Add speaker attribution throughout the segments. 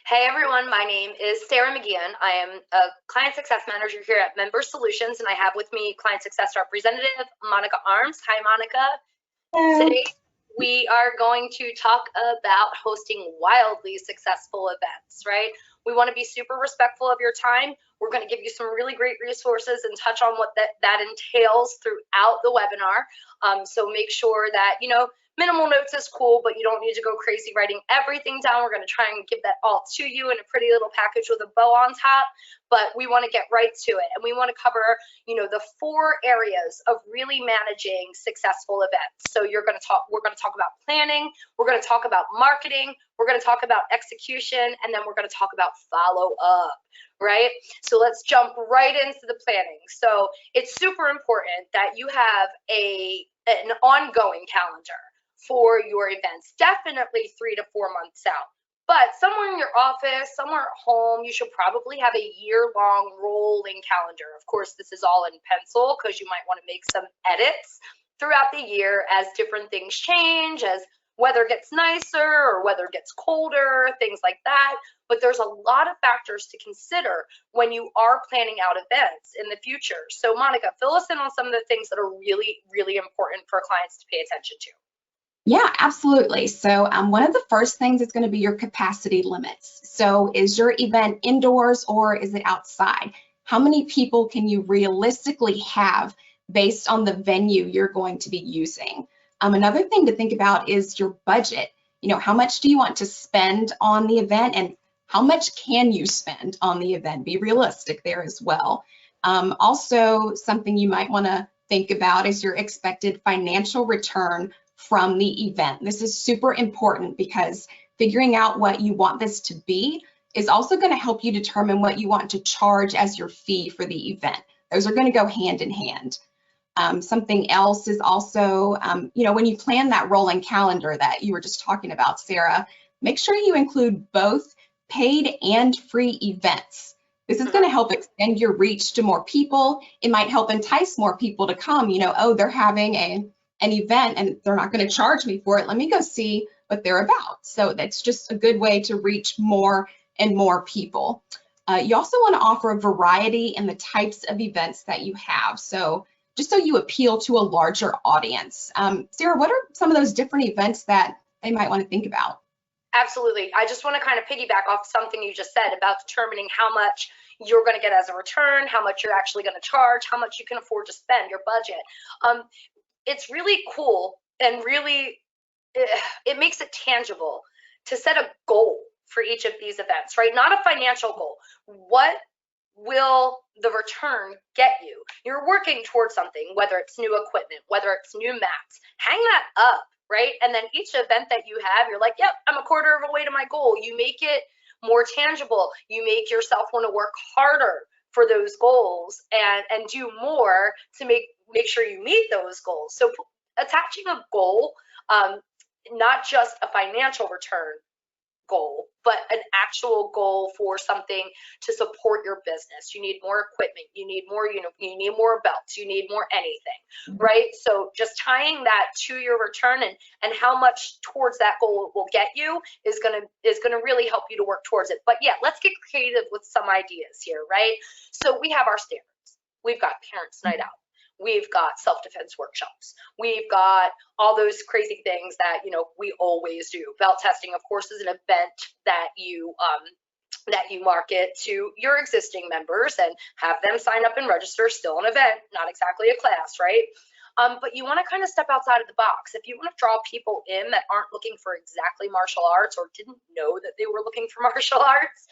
Speaker 1: Hey everyone, my name is Sarah McGeehan. I am a Client Success Manager here at Member Solutions, and I have with me Client Success Representative Monica Arms. Hi, Monica.
Speaker 2: Hello.
Speaker 1: Today we are going to talk about hosting wildly successful events, right? We want to be super respectful of your time. We're going to give you some really great resources and touch on what that entails throughout the webinar. So make sure that, minimal notes is cool, but you don't need to go crazy writing everything down. We're going to try and give that all to you in a pretty little package with a bow on top, but we want to get right to it. And we want to cover, the 4 areas of really managing successful events. So we're going to talk about planning, we're going to talk about marketing, we're going to talk about execution, and then we're going to talk about follow up, right? So let's jump right into the planning. So it's super important that you have an ongoing calendar for your events, definitely 3 to 4 months out. But somewhere in your office, somewhere at home, you should probably have a year-long rolling calendar. Of course, this is all in pencil because you might want to make some edits throughout the year as different things change, as weather gets nicer or weather gets colder, things like that. But there's a lot of factors to consider when you are planning out events in the future. So Monica, fill us in on some of the things that are really, really important for clients to pay attention to.
Speaker 2: Yeah, absolutely. So one of the first things is going to be your capacity limits. So is your event indoors or is it outside? How many people can you realistically have based on the venue you're going to be using? Another thing to think about is your budget. How much do you want to spend on the event and how much can you spend on the event? Be realistic there as well. Also, something you might want to think about is your expected financial return from the event. This is super important because figuring out what you want this to be is also going to help you determine what you want to charge as your fee for the event. Those are going to go hand in hand. Something else is also, when you plan that rolling calendar that you were just talking about, Sarah, make sure you include both paid and free events. This is going to help extend your reach to more people. It might help entice more people to come. Oh, they're having an event and they're not going to charge me for it. Let me go see what they're about. So that's just a good way to reach more and more people. You also want to offer a variety in the types of events that you have. So just so you appeal to a larger audience. Sarah, what are some of those different events that they might want to think about?
Speaker 1: Absolutely. I just want to kind of piggyback off something you just said about determining how much you're going to get as a return, how much you're actually going to charge, how much you can afford to spend, your budget. It's really cool and really it makes it tangible to set a goal for each of these events, right? Not a financial goal. What will the return get you? You're working towards something, whether it's new equipment, whether it's new mats. Hang that up, right? And then each event that you have, you're like, yep, I'm a quarter of a way to my goal. You make it more tangible. You make yourself want to work harder for those goals and do more to make sure you meet those goals. So attaching a goal, not just a financial return goal, but an actual goal for something to support your business. You need more equipment, you need more, you need more belts, you need more anything, right? So just tying that to your return and how much towards that goal will get you is gonna really help you to work towards it. But yeah, let's get creative with some ideas here, right? So we have our standards. We've got Parents Night Out. We've got self-defense workshops. We've got all those crazy things that, we always do. Belt testing, of course, is an event that you market to your existing members and have them sign up and register. Still an event, not exactly a class, right? But you want to kind of step outside of the box. If you want to draw people in that aren't looking for exactly martial arts or didn't know that they were looking for martial arts,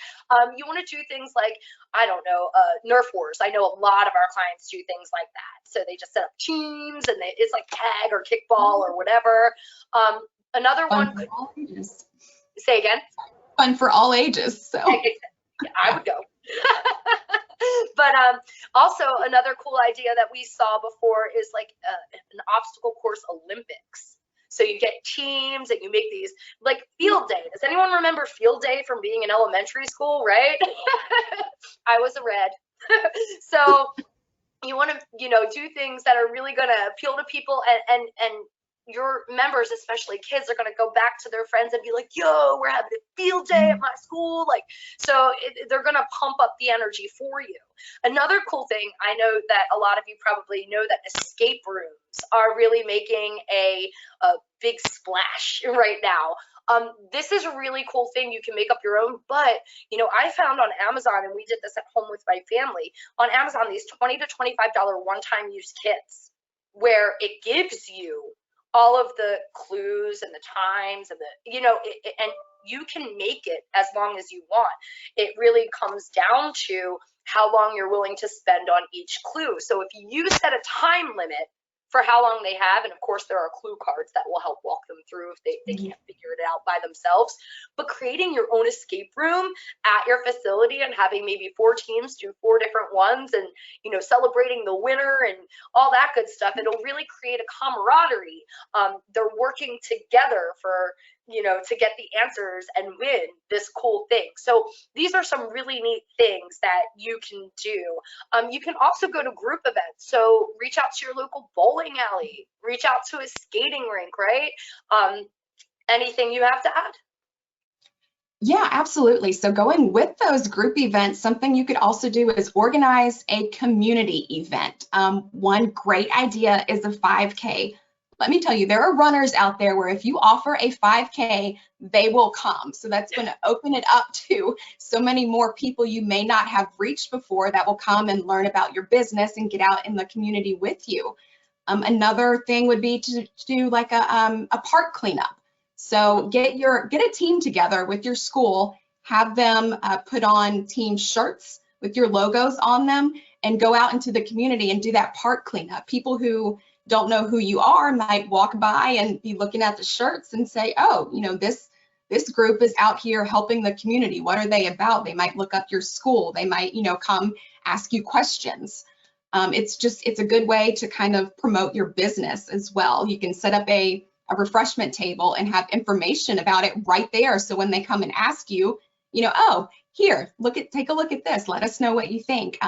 Speaker 1: you want to do things like, I don't know, Nerf wars. I know a lot of our clients do things like that. So they just set up teams and it's like tag or kickball or whatever. Another one.
Speaker 2: For all ages.
Speaker 1: Say again.
Speaker 2: Fun for all ages. So
Speaker 1: yeah, I would go. But also another cool idea that we saw before is like an obstacle course Olympics. So you get teams and you make these like field day. Does anyone remember field day from being in elementary school, right? I was a red. So you want to, do things that are really going to appeal to people and your members, especially kids, are going to go back to their friends and be like, yo, we're having a field day at my school. Like, so they're going to pump up the energy for you. Another cool thing, I know that a lot of you probably know that escape rooms are really making a big splash right now. This is a really cool thing. You can make up your own, but I found on Amazon, and we did this at home with my family, on Amazon, these $20 to $25 one-time use kits where it gives you all of the clues and the times and and you can make it as long as you want. It really comes down to how long you're willing to spend on each clue. So if you set a time limit for how long they have, and of course there are clue cards that will help walk them through if they can't figure it out by themselves, but creating your own escape room at your facility and having maybe 4 teams do 4 different ones, and celebrating the winner and all that good stuff, it'll really create a camaraderie. They're working together for to get the answers and win this cool thing. So these are some really neat things that you can do. You can also go to group events. So reach out to your local bowling alley, reach out to a skating rink, right? Anything you have to add?
Speaker 2: Yeah, absolutely. So going with those group events, something you could also do is organize a community event. One great idea is a 5K. Let me tell you, there are runners out there where if you offer a 5K, they will come. So that's going to open it up to so many more people you may not have reached before that will come and learn about your business and get out in the community with you. Another thing would be to do like a park cleanup. So get a team together with your school, have them put on team shirts with your logos on them, and go out into the community and do that park cleanup. People who don't know who you are might walk by and be looking at the shirts and say, oh, this group is out here helping the community. What are they about? They might look up your school. They might, come ask you questions. It's a good way to kind of promote your business as well. You can set up a refreshment table and have information about it right there. So when they come and ask you, oh, here, take a look at this. Let us know what you think.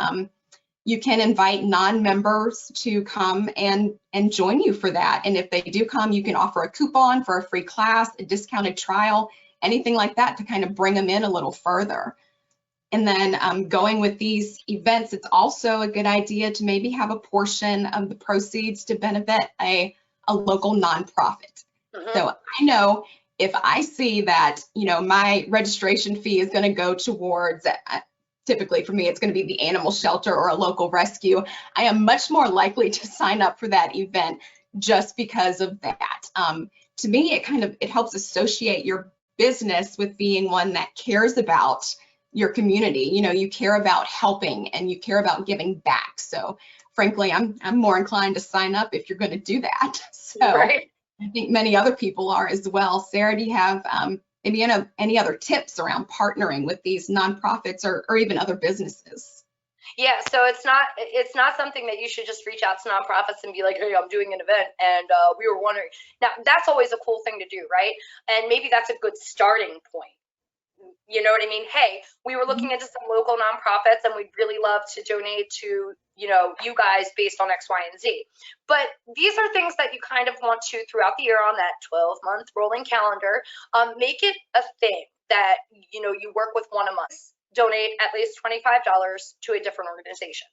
Speaker 2: You can invite non-members to come and join you for that. And if they do come, you can offer a coupon for a free class, a discounted trial, anything like that to kind of bring them in a little further. And then going with these events, it's also a good idea to maybe have a portion of the proceeds to benefit a local nonprofit. So I know if I see that, my registration fee is going to go towards typically for me, it's going to be the animal shelter or a local rescue, I am much more likely to sign up for that event just because of that. To me, it helps associate your business with being one that cares about your community. You care about helping and you care about giving back. So frankly, I'm more inclined to sign up if you're going to do that. So right. I think many other people are as well. Sarah, do you have maybe any other tips around partnering with these nonprofits or even other businesses?
Speaker 1: Yeah, so it's not something that you should just reach out to nonprofits and be like, hey, I'm doing an event and we were wondering. Now, that's always a cool thing to do, right? And maybe that's a good starting point. You know what I mean? Hey, we were looking into some local nonprofits and we'd really love to donate to, you guys based on X, Y, and Z. But these are things that you kind of want to, throughout the year on that 12-month rolling calendar, make it a thing that, you work with one a month. Donate at least $25 to a different organization.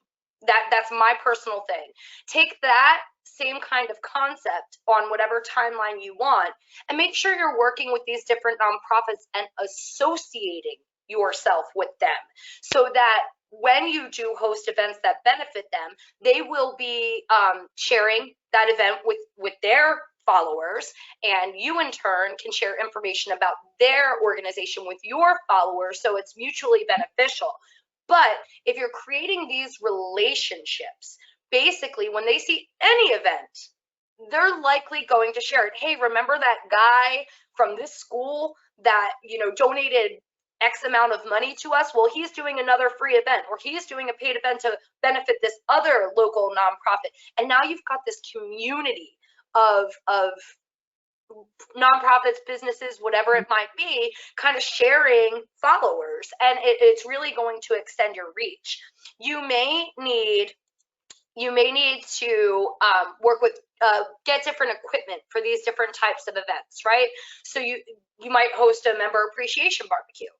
Speaker 1: That's my personal thing. Take that same kind of concept on whatever timeline you want and make sure you're working with these different nonprofits and associating yourself with them so that when you do host events that benefit them, they will be sharing that event with their followers, and you in turn can share information about their organization with your followers, so it's mutually beneficial. But if you're creating these relationships, basically when they see any event, they're likely going to share it. Hey, remember that guy from this school that, donated X amount of money to us? Well, he's doing another free event, or he's doing a paid event to benefit this other local nonprofit. And now you've got this community of nonprofits, businesses, whatever it might be, kind of sharing followers, and it's really going to extend your reach. You may need to work with get different equipment for these different types of events, right? So you might host a member appreciation barbecue.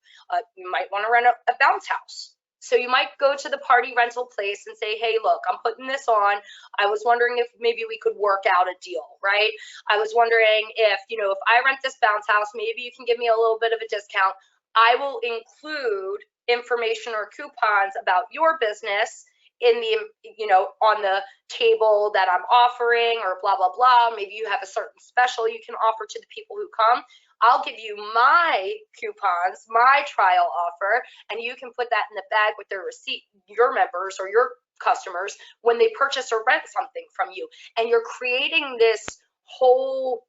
Speaker 1: You might want to rent a bounce house. So you might go to the party rental place and say, hey, look, I'm putting this on. I was wondering if maybe we could work out a deal, right? I was wondering if, if I rent this bounce house, maybe you can give me a little bit of a discount. I will include information or coupons about your business in the, on the table that I'm offering, or blah, blah, blah. Maybe you have a certain special you can offer to the people who come. I'll give you my coupons, my trial offer, and you can put that in the bag with their receipt, your members or your customers, when they purchase or rent something from you. And you're creating this whole,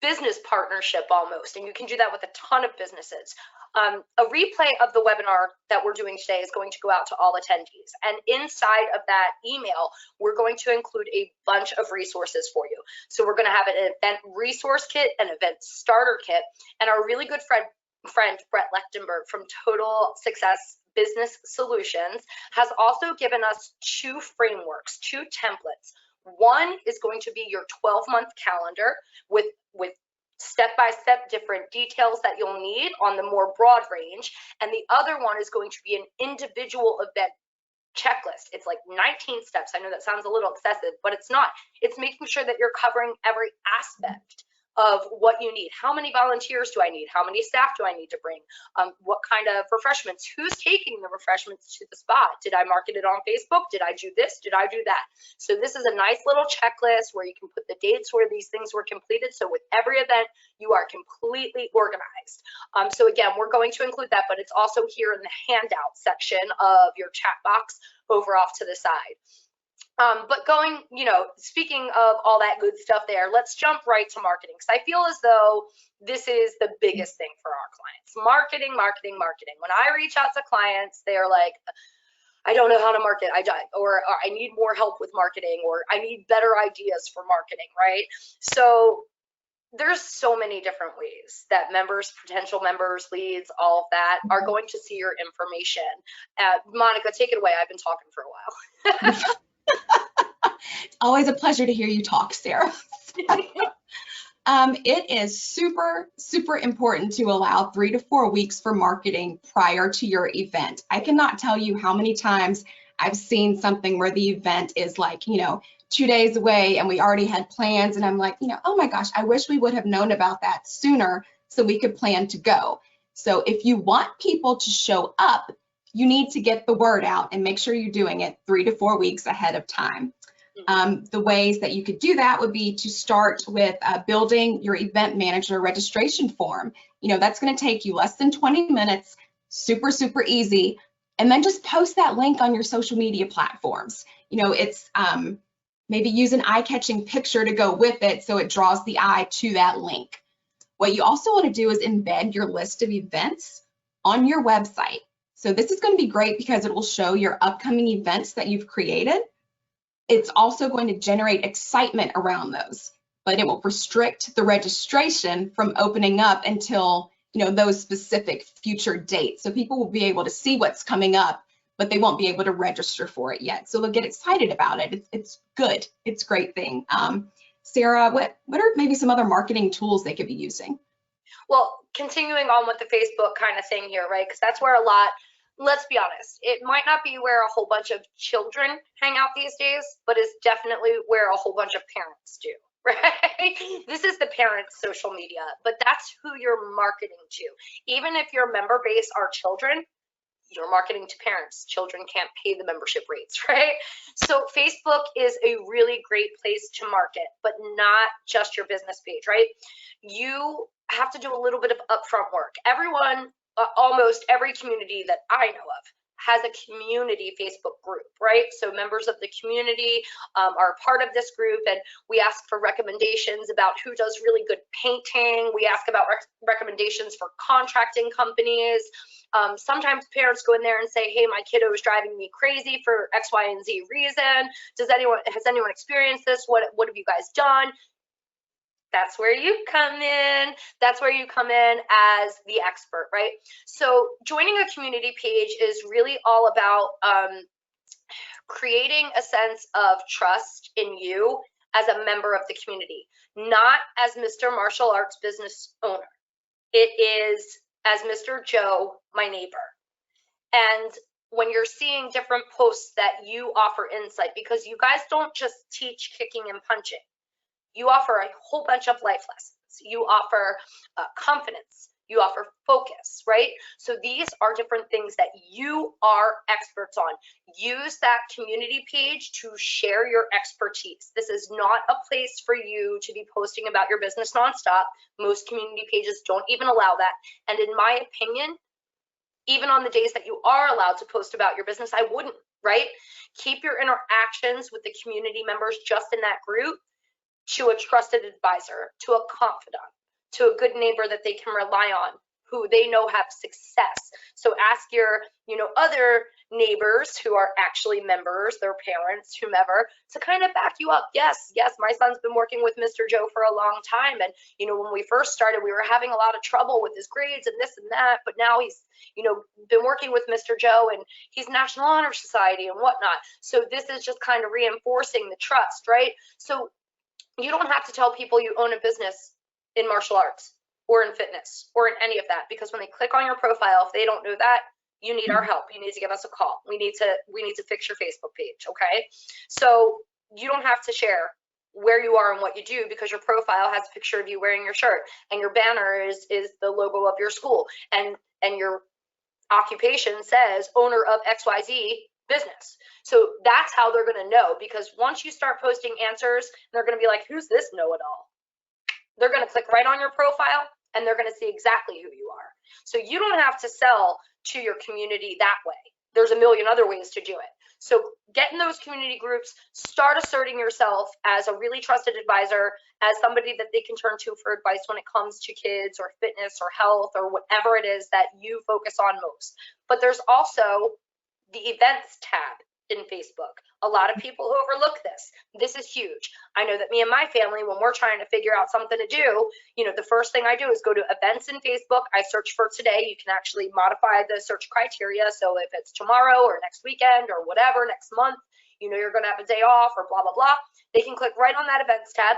Speaker 1: business partnership almost, and you can do that with a ton of businesses. A replay of the webinar that we're doing today is going to go out to all attendees, and inside of that email we're going to include a bunch of resources for you. So we're going to have an event resource kit, an event starter kit, and our really good friend Brett Lechtenberg from Total Success Business Solutions has also given us 2 frameworks, 2 templates. One is going to be your 12-month calendar with step-by-step different details that you'll need on the more broad range. And the other one is going to be an individual event checklist. It's like 19 steps. I know that sounds a little excessive, but it's not. It's making sure that you're covering every aspect of what you need. How many volunteers do I need? How many staff do I need to bring? What kind of refreshments? Who's taking the refreshments to the spot? Did I market it on Facebook? Did I do this? Did I do that? So this is a nice little checklist where you can put the dates where these things were completed. So with every event, you are completely organized. So again, we're going to include that, but it's also here in the handout section of your chat box over off to the side. But speaking of all that good stuff there, let's jump right to marketing, because I feel as though this is the biggest thing for our clients. Marketing, marketing, marketing. When I reach out to clients, they're like, I don't know how to market, or I need more help with marketing, or I need better ideas for marketing, right? So there's so many different ways that members, potential members, leads, all of that are going to see your information. Monica, take it away. I've been talking for a while.
Speaker 2: It's always a pleasure to hear you talk, Sarah. It is super, super important to allow 3 to 4 weeks for marketing prior to your event. I cannot tell you how many times I've seen something where the event is like, 2 days away and we already had plans, and I'm like, oh my gosh, I wish we would have known about that sooner so we could plan to go. So if you want people to show up, you need to get the word out and make sure you're doing it 3 to 4 weeks ahead of time. The ways that you could do that would be to start with building your event manager registration form. That's going to take you less than 20 minutes, super, super easy. And then just post that link on your social media platforms. It's maybe use an eye-catching picture to go with it so it draws the eye to that link. What you also want to do is embed your list of events on your website. So this is going to be great because it will show your upcoming events that you've created. It's also going to generate excitement around those, but it will restrict the registration from opening up until those specific future dates. So people will be able to see what's coming up, but they won't be able to register for it yet. So they'll get excited about it. It's good. It's a great thing. Sarah, what are maybe some other marketing tools they could be using?
Speaker 1: Well, continuing on with the Facebook kind of thing here, right? Because that's where let's be honest, it might not be where a whole bunch of children hang out these days, but it's definitely where a whole bunch of parents do, right? This is the parents' social media, but that's who you're marketing to. Even if your member base are children, you're marketing to parents. Children can't pay the membership rates, right? So Facebook is a really great place to market, but not just your business page, right? You have to do a little bit of upfront work. Everyone, almost every community that I know of has a community Facebook group, right? So members of the community are part of this group, and we ask for recommendations about who does really good painting. We ask about recommendations for contracting companies. Sometimes parents go in there and say, hey, my kiddo is driving me crazy for X, Y, and Z reason. Has anyone experienced this? What have you guys done? That's where you come in. That's where you come in as the expert, right? So joining a community page is really all about creating a sense of trust in you as a member of the community, not as Mr. Martial Arts business owner. It is as Mr. Joe, my neighbor. And when you're seeing different posts that you offer insight, because you guys don't just teach kicking and punching, you offer a whole bunch of life lessons. You offer confidence. You offer focus, right? So these are different things that you are experts on. Use that community page to share your expertise. This is not a place for you to be posting about your business nonstop. Most community pages don't even allow that. And in my opinion, even on the days that you are allowed to post about your business, I wouldn't, right? Keep your interactions with the community members just in that group to a trusted advisor, to a confidant, to a good neighbor that they can rely on, who they know have success. So ask your, other neighbors who are actually members, their parents, whomever, to kind of back you up. Yes, my son's been working with Mr. Joe for a long time. And, when we first started, we were having a lot of trouble with his grades and this and that, but now he's, been working with Mr. Joe and he's National Honor Society and whatnot. So this is just kind of reinforcing the trust, right? So you don't have to tell people you own a business in martial arts or in fitness or in any of that, because when they click on your profile, if they don't know that, you need our help. You need to give us a call. We need to fix your Facebook page, okay? So you don't have to share where you are and what you do, because your profile has a picture of you wearing your shirt, and your banner is the logo of your school, and your occupation says owner of XYZ business. So that's how they're going to know, because once you start posting answers, they're going to be like, who's this know-it-all? They're going to click right on your profile and they're going to see exactly who you are. So you don't have to sell to your community that way. There's a million other ways to do it. So get in those community groups, start asserting yourself as a really trusted advisor, as somebody that they can turn to for advice when it comes to kids or fitness or health or whatever it is that you focus on most. But there's also the events tab in Facebook. A lot of people overlook this. This is huge. I know that me and my family, when we're trying to figure out something to do, the first thing I do is go to events in Facebook. I search for today. You can actually modify the search criteria. So if it's tomorrow or next weekend or whatever, next month, you're going to have a day off or blah, blah, blah. They can click right on that events tab.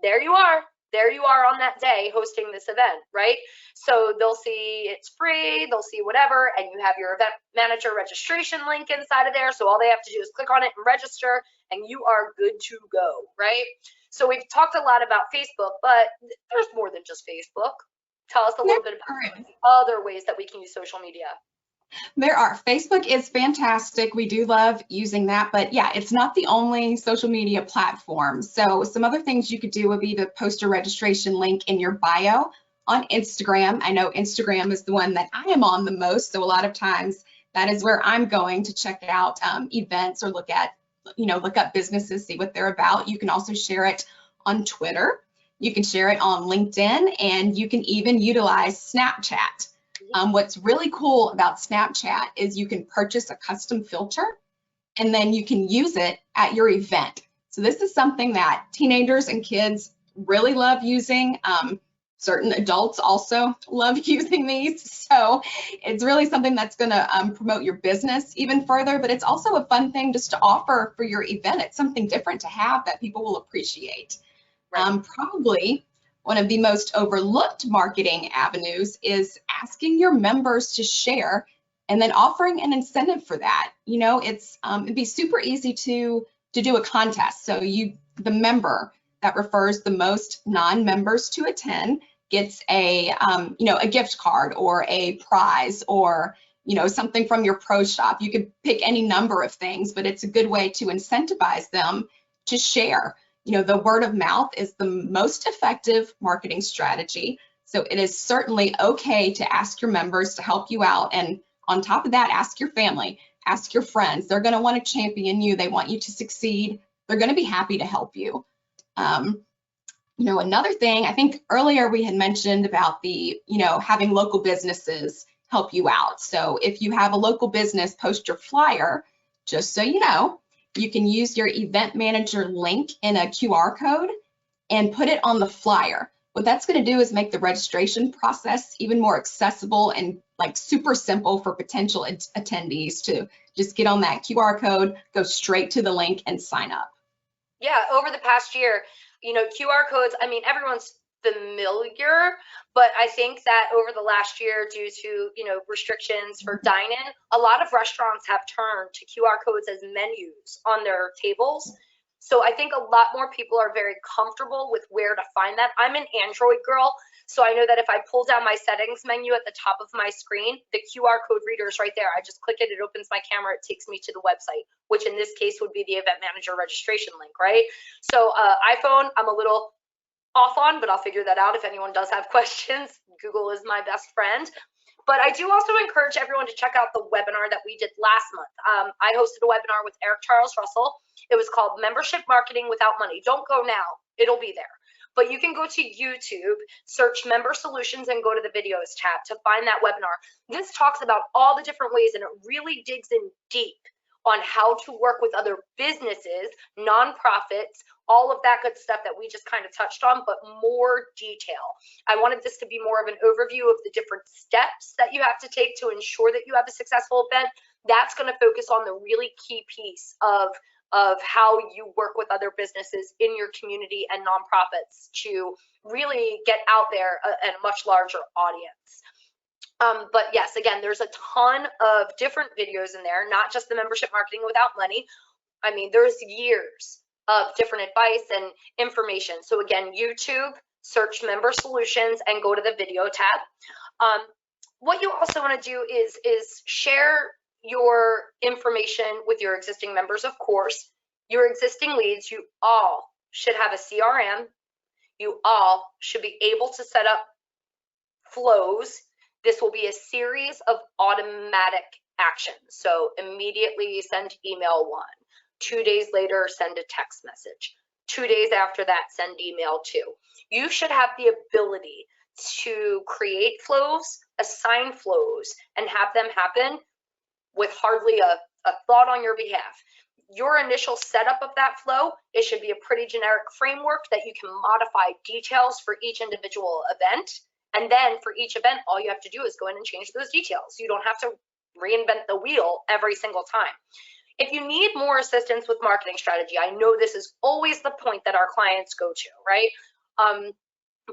Speaker 1: There you are. There you are on that day hosting this event, right? So they'll see it's free, they'll see whatever, and you have your event manager registration link inside of there. So all they have to do is click on it and register, and you are good to go, right? So we've talked a lot about Facebook, but there's more than just Facebook. Tell us a little bit about other ways that we can use social media.
Speaker 2: There are. Facebook is fantastic. We do love using that, but yeah, it's not the only social media platform. So some other things you could do would be to post a registration link in your bio on Instagram. I know Instagram is the one that I am on the most. So a lot of times that is where I'm going to check out events or look up businesses, see what they're about. You can also share it on Twitter. You can share it on LinkedIn, and you can even utilize Snapchat. What's really cool about Snapchat is you can purchase a custom filter and then you can use it at your event. So this is something that teenagers and kids really love using. Certain adults also love using these. So it's really something that's going to promote your business even further, but it's also a fun thing just to offer for your event. It's something different to have that people will appreciate. Right. Probably one of the most overlooked marketing avenues is asking your members to share and then offering an incentive for that. It'd be super easy to do a contest. So the member that refers the most non-members to attend gets a gift card or a prize or something from your pro shop. You could pick any number of things, but it's a good way to incentivize them to share. The word of mouth is the most effective marketing strategy. So it is certainly okay to ask your members to help you out. And on top of that, ask your family, ask your friends. They're going to want to champion you. They want you to succeed. They're going to be happy to help you. Another thing, I think earlier we had mentioned about the, having local businesses help you out. So if you have a local business, post your flyer, just so you know. You can use your event manager link in a QR code and put it on the flyer. What that's going to do is make the registration process even more accessible and like super simple for potential attendees to just get on that QR code, go straight to the link and sign up.
Speaker 1: Yeah, over the past year, QR codes, I mean, everyone's familiar, but I think that over the last year, due to, restrictions for dine-in, a lot of restaurants have turned to QR codes as menus on their tables. So I think a lot more people are very comfortable with where to find that. I'm an Android girl, so I know that if I pull down my settings menu at the top of my screen, the QR code reader is right there. I just click it, it opens my camera, it takes me to the website, which in this case would be the event manager registration link, right? So iPhone, I'm a little off on, but I'll figure that out if anyone does have questions. Google is my best friend. But I do also encourage everyone to check out the webinar that we did last month. I hosted a webinar with Eric Charles Russell. It was called Membership Marketing Without Money. Don't go now, it'll be there. But you can go to YouTube, search Member Solutions, and go to the Videos tab to find that webinar. This talks about all the different ways, and it really digs in deep on how to work with other businesses, nonprofits, all of that good stuff that we just kind of touched on, but more detail. I wanted this to be more of an overview of the different steps that you have to take to ensure that you have a successful event. That's going to focus on the really key piece of how you work with other businesses in your community and nonprofits to really get out there and a much larger audience. But yes, again, there's a ton of different videos in there, not just the membership marketing without money. I mean, there's years of different advice and information. So again, YouTube, search Member Solutions and go to the video tab. What you also want to do is share your information with your existing members, of course, your existing leads. You all should have a CRM. You all should be able to set up flows. This will be a series of automatic actions. So immediately send email 1. 2 days later, send a text message. 2 days after that, send email 2. You should have the ability to create flows, assign flows, and have them happen with hardly a thought on your behalf. Your initial setup of that flow, it should be a pretty generic framework that you can modify details for each individual event. And then for each event, all you have to do is go in and change those details. You don't have to reinvent the wheel every single time. If you need more assistance with marketing strategy, I know this is always the point that our clients go to, right?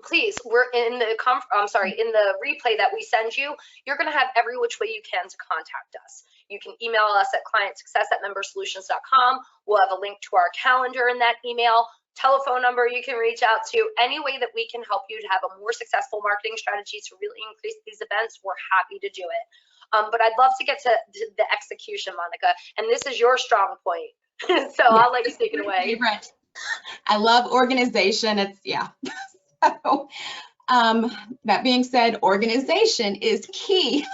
Speaker 1: Please, we're in the in the replay that we send you, you're going to have every which way you can to contact us. You can email us at clientsuccess@membersolutions.com. We'll have a link to our calendar in that email, telephone number you can reach out to. Any way that we can help you to have a more successful marketing strategy to really increase these events, we're happy to do it. But I'd love to get to the execution, Monica, and this is your strong point. So yeah, I'll let you take it away.
Speaker 2: I love organization. It's, yeah. So, that being said, organization is key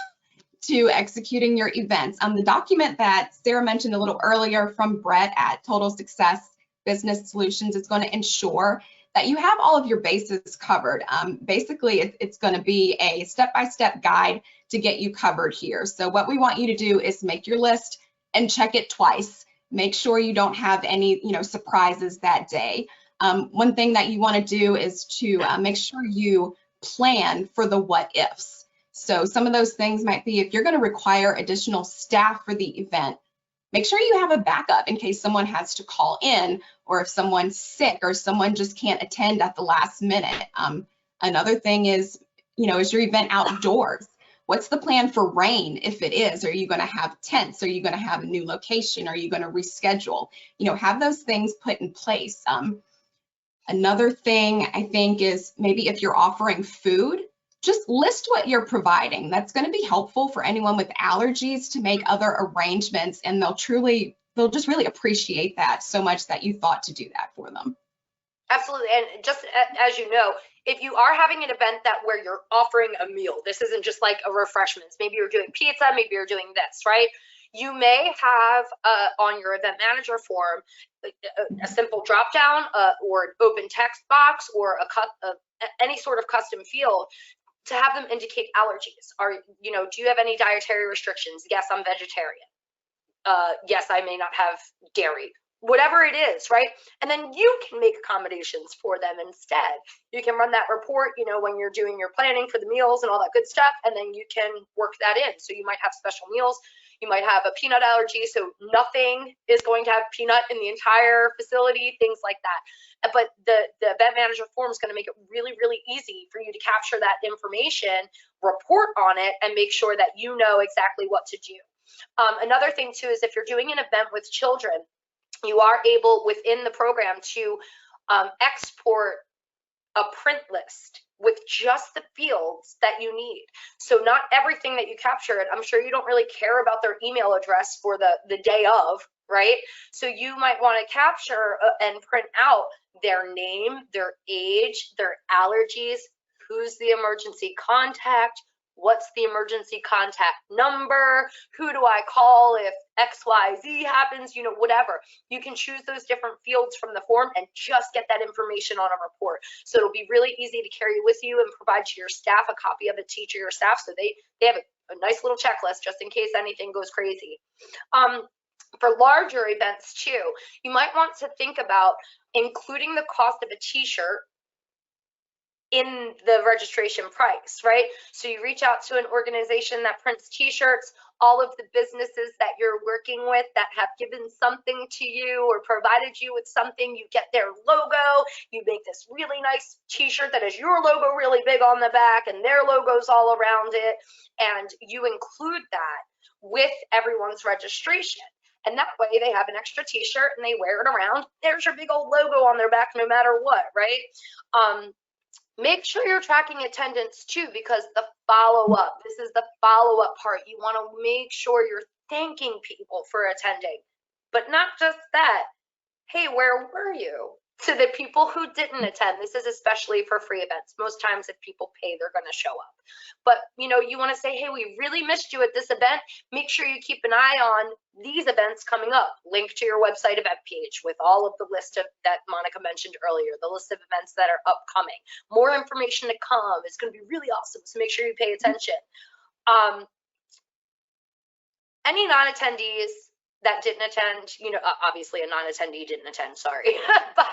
Speaker 2: to executing your events. The document that Sarah mentioned a little earlier from Brett at Total Success Business Solutions is going to ensure that you have all of your bases covered. Basically, it's going to be a step-by-step guide to get you covered here. So what we want you to do is make your list and check it twice. Make sure you don't have any, surprises that day. One thing that you want to do is to make sure you plan for the what ifs. So some of those things might be if you're going to require additional staff for the event, make sure you have a backup in case someone has to call in, or if someone's sick or someone just can't attend at the last minute. Another thing is, is your event outdoors? What's the plan for rain if it is? Are you going to have tents? Are you going to have a new location? Are you going to reschedule? Have those things put in place. Another thing I think is maybe if you're offering food, just list what you're providing. That's going to be helpful for anyone with allergies to make other arrangements, and they'll just really appreciate that so much that you thought to do that for them.
Speaker 1: Absolutely. And just as you know, if you are having an event where you're offering a meal, this isn't just like a refreshments. Maybe you're doing pizza, maybe you're doing this, right? You may have on your event manager form a simple drop down or an open text box or any sort of custom field to have them indicate allergies. Do you have any dietary restrictions? Yes, I'm vegetarian. Yes, I may not have dairy. whatever it is, right? And then you can make accommodations for them instead. You can run that report, you know, when you're doing your planning for the meals and all that good stuff, and then you can work that in. So you might have special meals. You might have a peanut allergy, so nothing is going to have peanut in the entire facility, things like that. But the event manager form is going to make it really, really easy for you to capture that information, report on it, and make sure that you know exactly what to do. Another thing too is if you're doing an event with children, you are able within the program to export a print list with just the fields that you need. So not everything that you captured, I'm sure you don't really care about their email address for the day of, right? So you might want to capture and print out their name, their age, their allergies, who's the emergency contact, what's the emergency contact number, who do I call if XYZ happens, you know, whatever. You can choose those different fields from the form and just get that information on a report. So it'll be really easy to carry with you and provide to your staff a copy of it, teach your staff, so they have a nice little checklist just in case anything goes crazy. For larger events too, you might want to think about including the cost of a t-shirt in the registration price, right? So you reach out to an organization that prints t-shirts, all of the businesses that you're working with that have given something to you or provided you with something, you get their logo, you make this really nice t-shirt that has your logo really big on the back and their logos all around it, and you include that with everyone's registration. And that way they have an extra t-shirt and they wear it around. There's your big old logo on their back no matter what, right? Make sure you're tracking attendance too, because the follow-up, this is the follow-up part. You want to make sure you're thanking people for attending, but not just that. Hey, where were you? To the people who didn't attend, this is especially for free events. Most times if people pay, they're going to show up. But you know, you want to say, hey, we really missed you at this event. Make sure you keep an eye on these events coming up. Link to your website event page with all of the list of that Monica mentioned earlier, the list of events that are upcoming. More information to come. It's going to be really awesome. So make sure you pay attention. Any non-attendees that didn't attend, you know, obviously a non-attendee didn't attend, sorry, but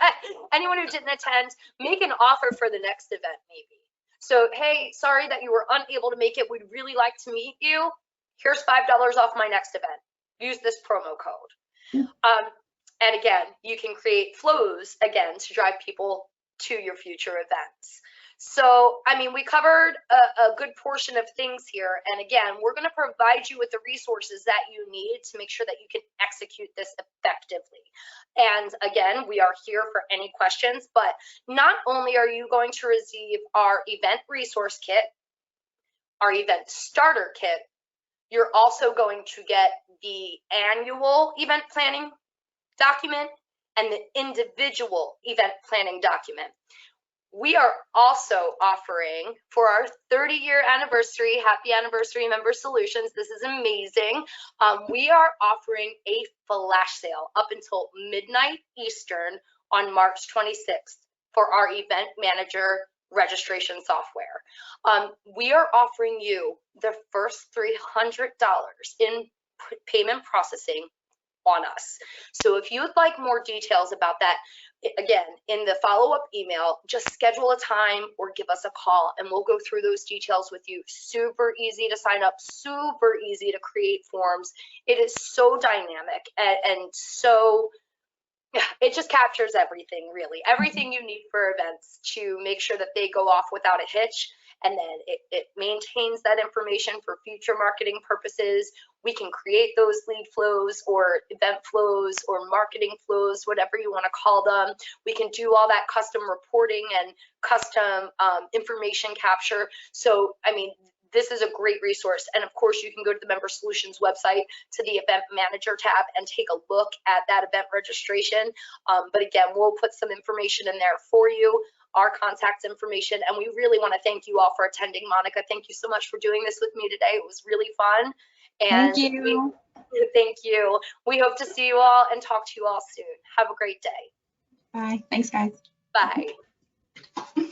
Speaker 1: anyone who didn't attend, make an offer for the next event maybe. So, hey, sorry that you were unable to make it. We'd really like to meet you. Here's $5 off my next event. Use this promo code. And again, you can create flows again to drive people to your future events. So, I mean, we covered a good portion of things here. And again, we're going to provide you with the resources that you need to make sure that you can execute this effectively. And again, we are here for any questions, but not only are you going to receive our event resource kit, our event starter kit, you're also going to get the annual event planning document and the individual event planning document. We are also offering for our 30-year anniversary, happy anniversary Member Solutions. This is amazing. We are offering a flash sale up until midnight Eastern on March 26th for our event manager registration software. We are offering you the first $300 in payment processing on us. So if you would like more details about that, again, in the follow-up email, just schedule a time or give us a call and we'll go through those details with you. Super easy to sign up, super easy to create forms. It is so dynamic and so, yeah, it just captures everything, really. Everything you need for events to make sure that they go off without a hitch. And then it maintains that information for future marketing purposes. We can create those lead flows or event flows or marketing flows, whatever you want to call them. We can do all that custom reporting and custom information capture. So, I mean, this is a great resource. And of course, you can go to the Member Solutions website to the Event Manager tab and take a look at that event registration. But again, we'll put some information in there for you, our contact information, and we really want to thank you all for attending. Monica, thank you so much for doing this with me today. It was really fun. And
Speaker 2: thank you.
Speaker 1: Thank you. We hope to see you all and talk to you all soon. Have a great day.
Speaker 2: Bye. Thanks, guys.
Speaker 1: Bye.